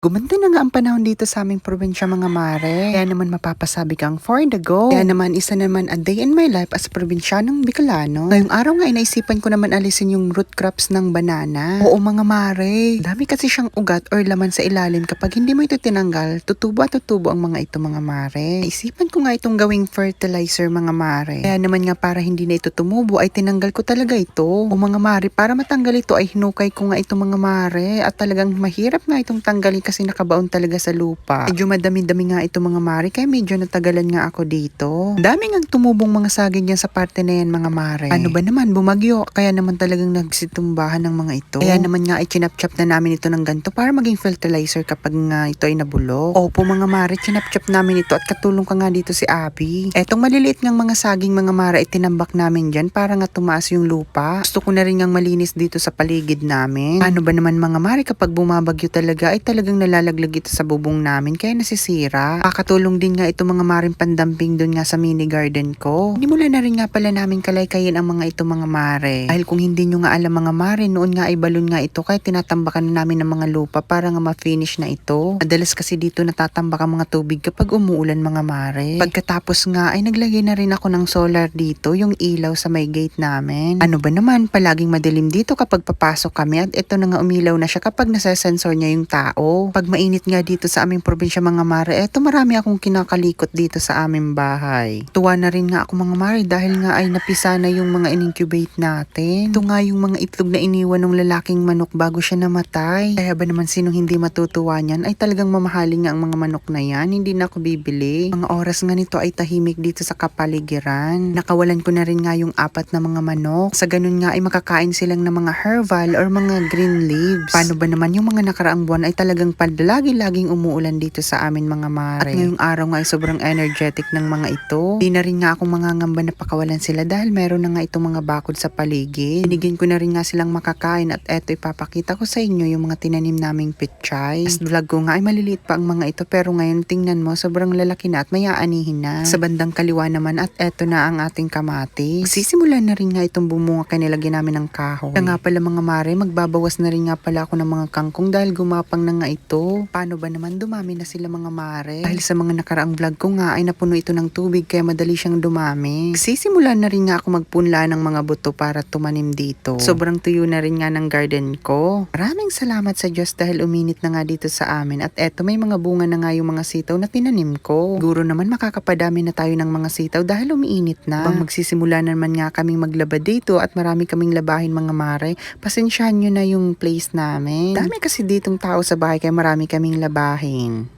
Gumanda na nga ang panahon dito sa aming probinsya mga mare. Kaya naman mapapasabi kang for the go. Kaya naman isa naman a day in my life as probinsyanong Bicolano. Ngayong araw nga inaisipan ko naman alisin yung root crops ng banana. Oo mga mare. Dami kasi siyang ugat or laman sa ilalim kapag hindi mo ito tinanggal, tutubo at tutubo ang mga ito mga mare. Naisipan ko nga itong gawing fertilizer mga mare. Kaya naman nga para hindi na ito tumubo ay tinanggal ko talaga ito. O mga mare, para matanggal ito ay hinukay ko nga ito mga mare. At talagang mahirap nga itong tanggalin kasi nakabaon talaga sa lupa. Medyo madami-dami nga ito mga mare kaya medyo natagalan nga ako dito. Dami nga tumubong mga saging yan sa parte na yan mga mare. Ano ba naman bumagyo kaya naman talagang nagsitumbahan ng mga ito. Kaya naman nga ay chinap-chap na namin ito ng ganito para maging fertilizer kapag nga ito ay nabulok. Opo mga mare, chinap-chap namin ito at katulong ka nga dito si Abby. Etong maliliit ngang mga saging mga mare ay tinambak namin dyan para nga tumaas yung lupa. Gusto ko na rin ngang malinis dito sa paligid namin. Ano ba naman mga mare kapag bumabagyo talaga ay talagang nalalaglag ito sa bubong namin kaya nasisira. Kakatulong din nga ito mga maring pandamping doon nga sa mini garden ko. Inimula na rin nga pala namin kalaykayin ang mga ito mga mare. Dahil kung hindi nyo nga alam mga mare, noon nga ay balon nga ito kaya tinatambakan na namin ng mga lupa para nga ma-finish na ito. Madalas kasi dito natatambak ang mga tubig kapag umuulan mga mare. Pagkatapos nga ay naglagay na rin ako ng solar dito, yung ilaw sa may gate namin. Ano ba naman, palaging madilim dito kapag papasok kami at ito na nga umilaw na siya kapag nasa-sensor niya yung tao. Pag mainit nga dito sa aming probinsya mga mare, eto marami akong kinakalikot dito sa aming bahay. Tuwa na rin nga ako mga mare dahil nga ay napisa na yung mga in-incubate natin. Ito nga yung mga itlog na iniwan ng lalaking manok bago siya namatay. Kaya ba naman sinong hindi matutuwa niyan ay talagang mamahalin nga ang mga manok na yan, hindi na ako bibili. Mga oras nga nito ay tahimik dito sa kapaligiran. Nakawalan ko na rin nga yung 4 na mga manok. Sa ganun nga ay makakain silang ng mga herbal or mga green leaves. Paano ba naman yung mga nakaraang buwan ay talagang lagi-laging umuulan dito sa amin mga mare. At ngayong araw nga ay sobrang energetic ng mga ito. Di na rin nga akong mangangamba na pakawalan sila dahil meron na nga itong mga bakod sa paligid. Binigyan ko na rin nga silang makakain at eto ipapakita ko sa inyo yung mga tinanim naming pechay. As vlog ko nga ay maliliit pa ang mga ito pero ngayon tingnan mo sobrang lalaki na at may aanihin na. Sa bandang kaliwa naman at eto na ang ating kamatis. Sisimulan na rin nga itong bumunga kaya nilagyan namin ng kahoy. Kaya nga pala mga mare, magbabawas na rin nga pala ako ng mga kangkong dahil gumapang na nga ito. Paano ba naman dumami na sila mga mare? Dahil sa mga nakaraang vlog ko nga ay napuno ito ng tubig kaya madali siyang dumami. Sisimulan na rin nga ako magpunla ng mga buto para tumanim dito. Sobrang tuyo na rin nga ng garden ko. Maraming salamat sa Diyos dahil uminit na nga dito sa amin at eto may mga bunga na nga yung mga sitaw na tinanim ko. Siguro naman makakapadami na tayo ng mga sitaw dahil umiinit na. Pang magsisimula naman nga kaming maglaba dito at marami kaming labahin mga mare, pasensyahan nyo na yung place namin. Dami kasi ditong tao sa bahay kaya marami kaming labahin.